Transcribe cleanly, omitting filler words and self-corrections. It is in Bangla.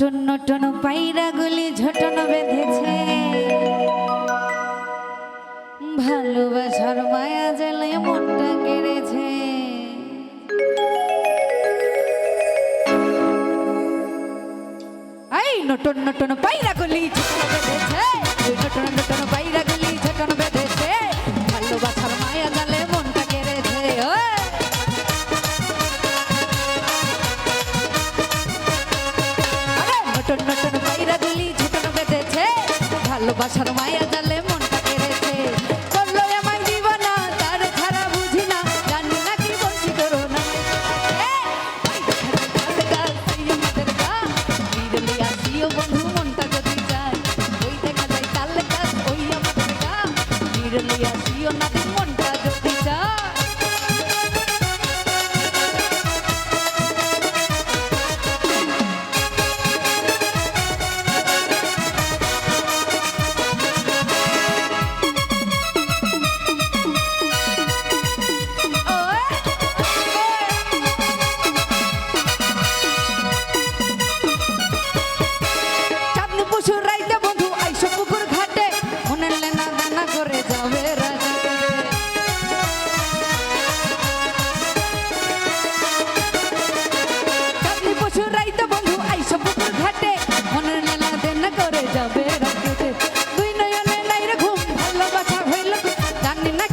নটন নটন পায়রা গুলি ঝটন বেঁধেছে, ভালোবাসার মায়া জেলে মনটা কেড়েছে। এই নটন নটন পায়রা গুলি ঝটন বেঁধেছে, নটন নটন পায়রা গুলি ঝটন বেঁধেছে, ভালোবাসার মায়া জেলে মনটা কেড়েছে। নটন নটন পায়রা গুলি ঝটন বেঁধেছে, ভালোবাসার মায়া জালে মনটা কেড়েছে। বললো আমায় দিব না, তার ছাড়া বুঝি না, জানি না কি বলছি করো না। বন্ধু মনটা যদি যায়, ওই দেখা যায় তাল গাছ ওই আমাদের গা, বিরলি আসিও না মনটা যদি যায়। যাবে রাখতে দুই নয়নে নাই রে ঘুম, ভালোবাসা হইল জানি না